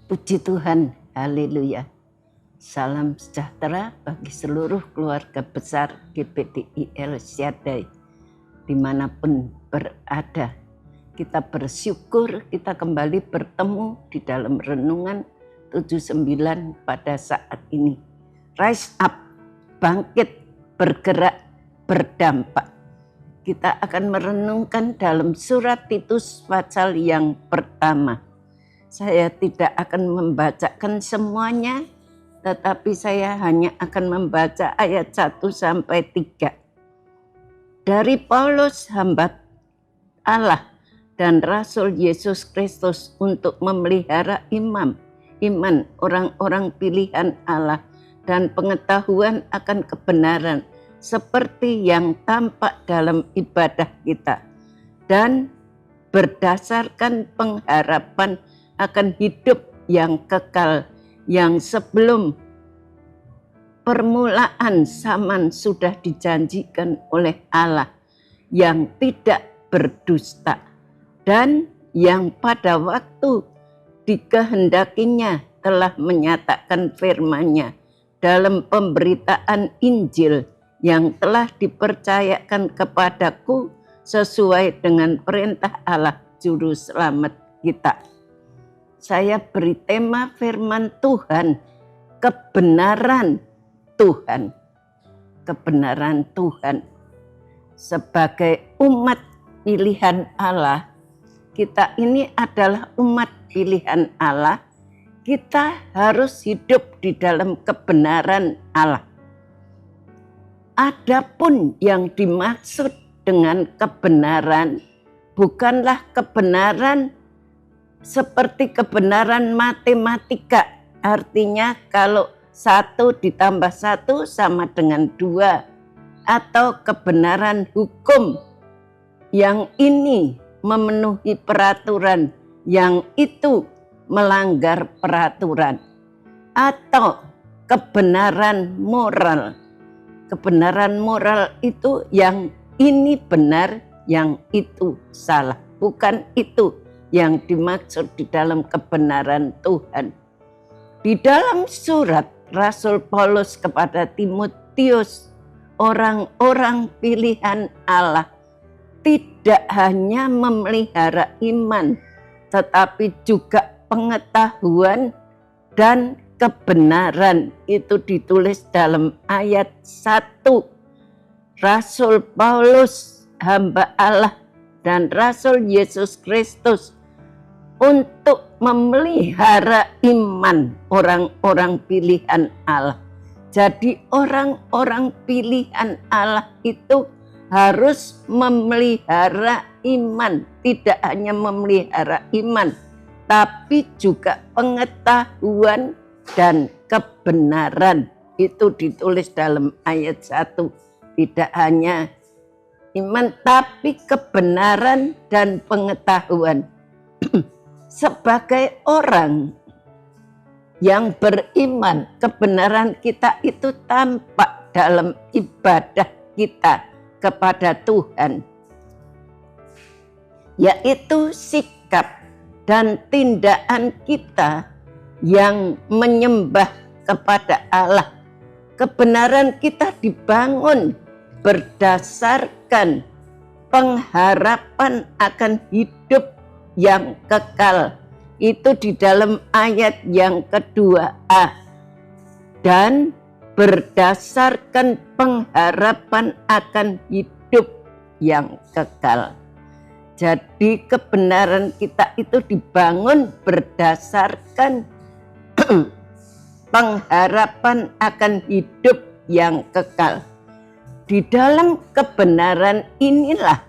Puji Tuhan, haleluya. Salam sejahtera bagi seluruh keluarga besar GPDI El Shaddai dimanapun berada. Kita bersyukur kita kembali bertemu di dalam renungan 79 pada saat ini. Rise up, bangkit, bergerak, berdampak. Kita akan merenungkan dalam surat Titus pasal yang pertama. Saya tidak akan membacakan semuanya, tetapi saya hanya akan membaca ayat 1 sampai 3. Dari Paulus, hamba Allah dan Rasul Yesus Kristus untuk memelihara iman orang-orang pilihan Allah dan pengetahuan akan kebenaran seperti yang tampak dalam ibadah kita, dan berdasarkan pengharapan akan hidup yang kekal yang sebelum permulaan zaman sudah dijanjikan oleh Allah yang tidak berdusta dan yang pada waktu dikehendakinya telah menyatakan firman-Nya dalam pemberitaan Injil yang telah dipercayakan kepadaku sesuai dengan perintah Allah Juru Selamat kita. Saya beri tema firman Tuhan, kebenaran Tuhan. Kebenaran Tuhan. Sebagai umat pilihan Allah, kita ini adalah umat pilihan Allah, kita harus hidup di dalam kebenaran Allah. Adapun yang dimaksud dengan kebenaran, bukanlah kebenaran seperti kebenaran matematika, artinya kalau 1 ditambah 1 sama dengan 2, atau kebenaran hukum yang ini memenuhi peraturan, yang itu melanggar peraturan, atau kebenaran moral. Kebenaran moral itu yang ini benar, yang itu salah, bukan itu yang dimaksud di dalam kebenaran Tuhan. Di dalam surat Rasul Paulus kepada Timotius, orang-orang pilihan Allah tidak hanya memelihara iman, tetapi juga pengetahuan dan kebenaran. Itu ditulis dalam ayat 1. Rasul Paulus, hamba Allah dan Rasul Yesus Kristus, untuk memelihara iman orang-orang pilihan Allah. Jadi orang-orang pilihan Allah itu harus memelihara iman. Tidak hanya memelihara iman, tapi juga pengetahuan dan kebenaran. Itu ditulis dalam ayat 1. Tidak hanya iman, tapi kebenaran dan pengetahuan. Sebagai orang yang beriman, kebenaran kita itu tampak dalam ibadah kita kepada Tuhan, yaitu sikap dan tindakan kita yang menyembah kepada Allah. Kebenaran kita dibangun berdasarkan pengharapan akan hidup yang kekal. Itu di dalam ayat yang kedua-a. Dan berdasarkan pengharapan akan hidup yang kekal. Jadi kebenaran kita itu dibangun berdasarkan pengharapan akan hidup yang kekal. Di dalam kebenaran inilah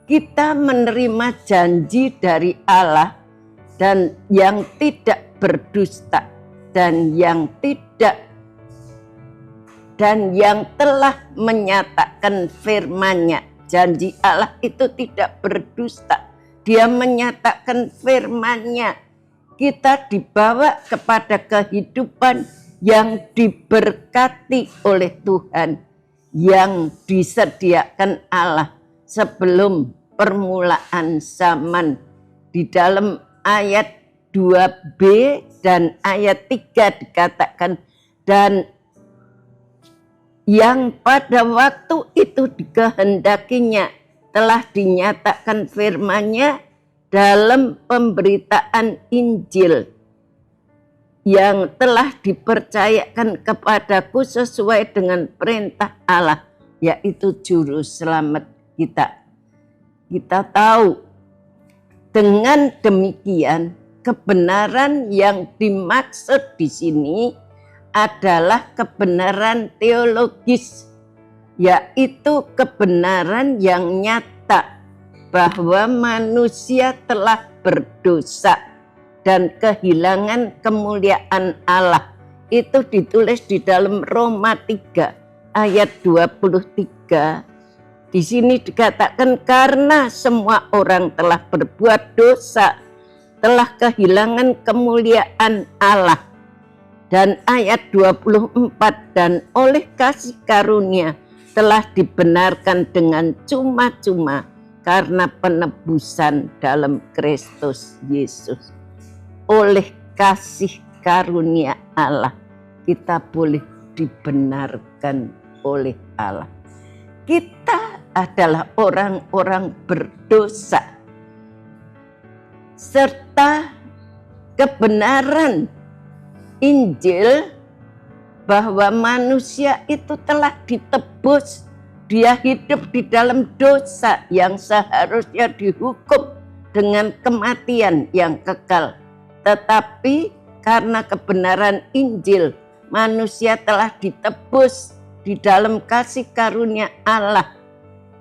kita menerima janji dari Allah dan yang tidak berdusta dan yang telah menyatakan firman-Nya. Janji Allah itu tidak berdusta. Dia menyatakan firman-Nya. Kita dibawa kepada kehidupan yang diberkati oleh Tuhan, yang disediakan Allah sebelum permulaan zaman. Di dalam ayat 2b dan ayat 3 dikatakan, dan yang pada waktu itu dikehendakinya telah dinyatakan firman-Nya dalam pemberitaan Injil yang telah dipercayakan kepadaku sesuai dengan perintah Allah, yaitu juru selamat kita. Kita tahu dengan demikian kebenaran yang dimaksud di sini adalah kebenaran teologis, yaitu kebenaran yang nyata bahwa manusia telah berdosa dan kehilangan kemuliaan Allah. Itu ditulis di dalam Roma 3 ayat 23. Di sini dikatakan karena semua orang telah berbuat dosa, telah kehilangan kemuliaan Allah. Dan ayat 24, dan oleh kasih karunia telah dibenarkan dengan cuma-cuma karena penebusan dalam Kristus Yesus. Oleh kasih karunia Allah kita boleh dibenarkan oleh Allah. Kita adalah orang-orang berdosa, serta kebenaran Injil bahwa manusia itu telah ditebus. Dia hidup di dalam dosa yang seharusnya dihukum dengan kematian yang kekal. Tetapi karena kebenaran Injil, manusia telah ditebus di dalam kasih karunia Allah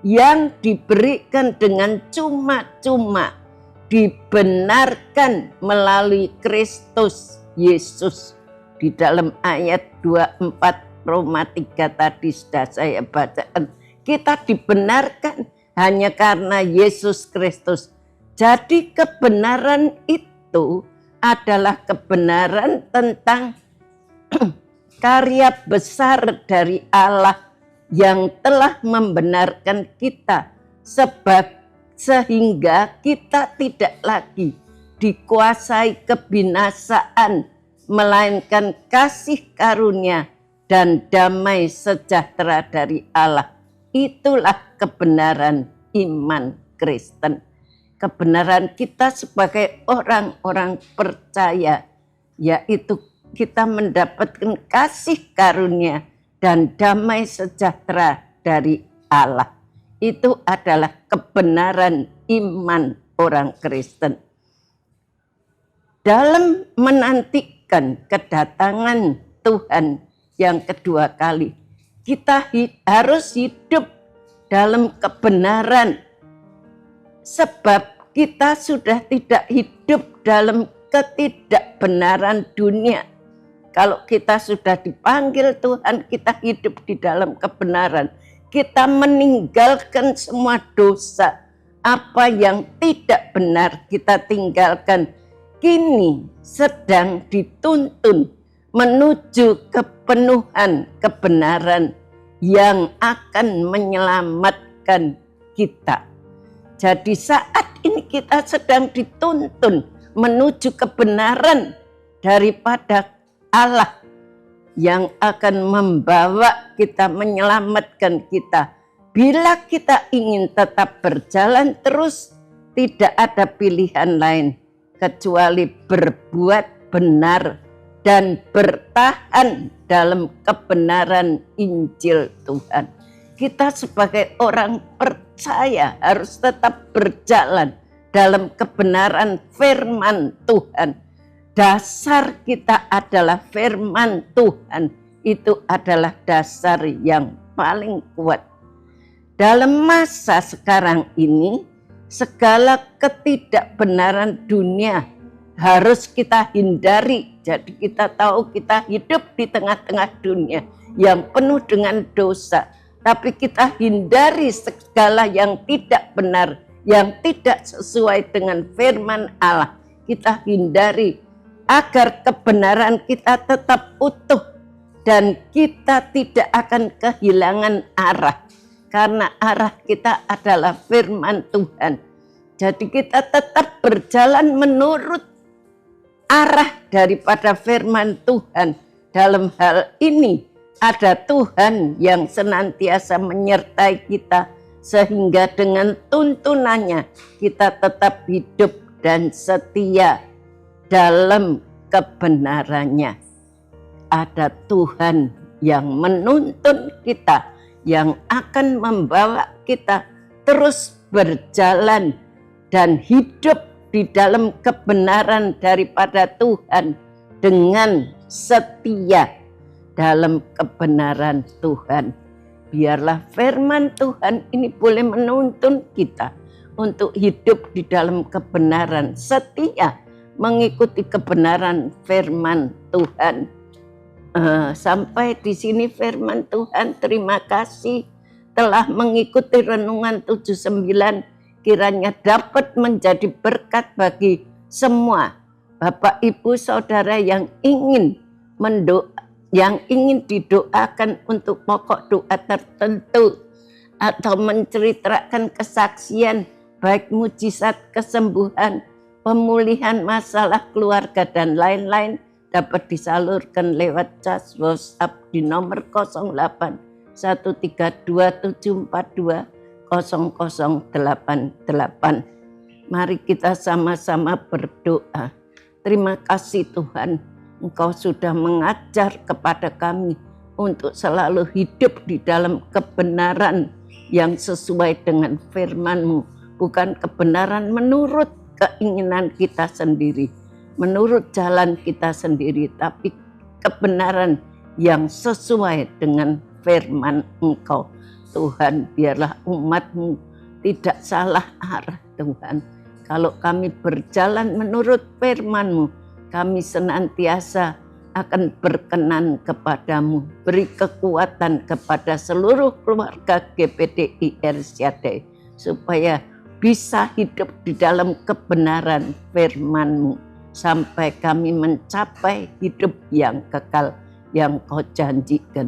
yang diberikan dengan cuma-cuma, dibenarkan melalui Kristus Yesus. Di dalam ayat 24 Roma 3 tadi sudah saya bacakan, kita dibenarkan hanya karena Yesus Kristus. Jadi kebenaran itu adalah kebenaran tentang karya besar dari Allah yang telah membenarkan kita, sehingga kita tidak lagi dikuasai kebinasaan, melainkan kasih karunia dan damai sejahtera dari Allah. Itulah kebenaran iman Kristen. Kebenaran kita sebagai orang-orang percaya, yaitu kita mendapatkan kasih karunia dan damai sejahtera dari Allah. Itu adalah kebenaran iman orang Kristen. Dalam menantikan kedatangan Tuhan yang kedua kali, kita harus hidup dalam kebenaran, sebab kita sudah tidak hidup dalam ketidakbenaran dunia. Kalau kita sudah dipanggil Tuhan, kita hidup di dalam kebenaran. Kita meninggalkan semua dosa. Apa yang tidak benar kita tinggalkan. Kini sedang dituntun menuju kepenuhan kebenaran yang akan menyelamatkan kita. Jadi saat ini kita sedang dituntun menuju kebenaran daripada Allah yang akan membawa kita, menyelamatkan kita. Bila kita ingin tetap berjalan terus, tidak ada pilihan lain kecuali berbuat benar dan bertahan dalam kebenaran Injil Tuhan. Kita sebagai orang percaya harus tetap berjalan dalam kebenaran firman Tuhan. Dasar kita adalah firman Tuhan. Itu adalah dasar yang paling kuat. Dalam masa sekarang ini, segala ketidakbenaran dunia harus kita hindari. Jadi kita tahu kita hidup di tengah-tengah dunia yang penuh dengan dosa. Tapi kita hindari segala yang tidak benar, yang tidak sesuai dengan firman Allah. Kita hindari agar kebenaran kita tetap utuh dan kita tidak akan kehilangan arah. Karena arah kita adalah firman Tuhan. Jadi kita tetap berjalan menurut arah daripada firman Tuhan dalam hal ini ada Tuhan yang senantiasa menyertai kita, sehingga dengan tuntunannya kita tetap hidup dan setia dalam kebenarannya. Ada Tuhan yang menuntun kita, yang akan membawa kita terus berjalan dan hidup di dalam kebenaran daripada Tuhan dengan setia dalam kebenaran Tuhan. Biarlah firman Tuhan ini boleh menuntun kita untuk hidup di dalam kebenaran, setia mengikuti kebenaran firman Tuhan. Sampai di sini firman Tuhan. Terima kasih telah mengikuti renungan 79. Kiranya dapat menjadi berkat bagi semua Bapak, Ibu, Saudara yang ingin didoakan untuk pokok doa tertentu atau menceritakan kesaksian baik mujizat kesembuhan, pemulihan masalah keluarga dan lain-lain, dapat disalurkan lewat chat WhatsApp di nomor 08 132 742 0088. Mari kita sama-sama berdoa. Terima kasih Tuhan, Engkau sudah mengajar kepada kami untuk selalu hidup di dalam kebenaran yang sesuai dengan firman-Mu. Bukan kebenaran menurut keinginan kita sendiri, menurut jalan kita sendiri, tapi kebenaran yang sesuai dengan firman Engkau. Tuhan, biarlah umat-Mu tidak salah arah Tuhan. Kalau kami berjalan menurut firman-Mu, kami senantiasa akan berkenan kepadamu. Beri kekuatan kepada seluruh keluarga GPDI Ersyadai, supaya bisa hidup di dalam kebenaran firman-Mu, sampai kami mencapai hidup yang kekal yang Kau janjikan.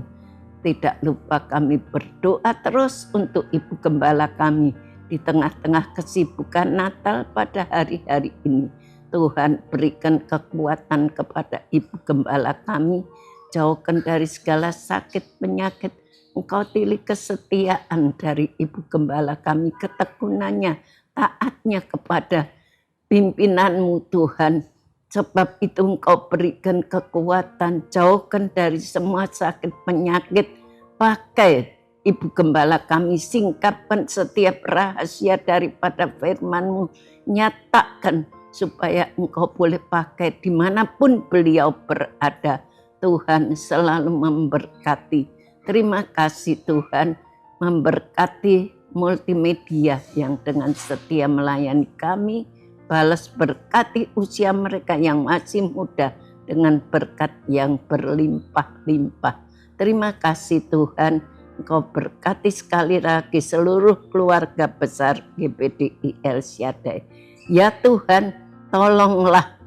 Tidak lupa kami berdoa terus untuk Ibu Gembala kami di tengah-tengah kesibukan Natal pada hari-hari ini. Tuhan, berikan kekuatan kepada Ibu Gembala kami, jauhkan dari segala sakit penyakit. Engkau pilih kesetiaan dari Ibu Gembala kami, ketekunannya, taatnya kepada pimpinan-Mu Tuhan. Sebab itu Engkau berikan kekuatan, jauhkan dari semua sakit penyakit. Pakai Ibu Gembala kami, singkapkan setiap rahasia daripada firman-Mu, nyatakan supaya Engkau boleh pakai dimanapun beliau berada. Tuhan selalu memberkati. Terima kasih Tuhan, memberkati multimedia yang dengan setia melayani kami. Balas berkati usia mereka yang masih muda dengan berkat yang berlimpah-limpah. Terima kasih Tuhan, Engkau berkati sekali lagi seluruh keluarga besar GPDI Ersyadai. Ya Tuhan, tolonglah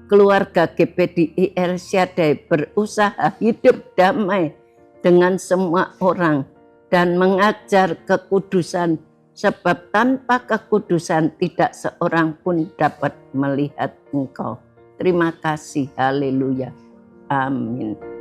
keluarga GPDI Ersyadai berusaha hidup damai dengan semua orang dan mengajar kekudusan, sebab tanpa kekudusan tidak seorang pun dapat melihat Engkau. Terima kasih, haleluya, amin.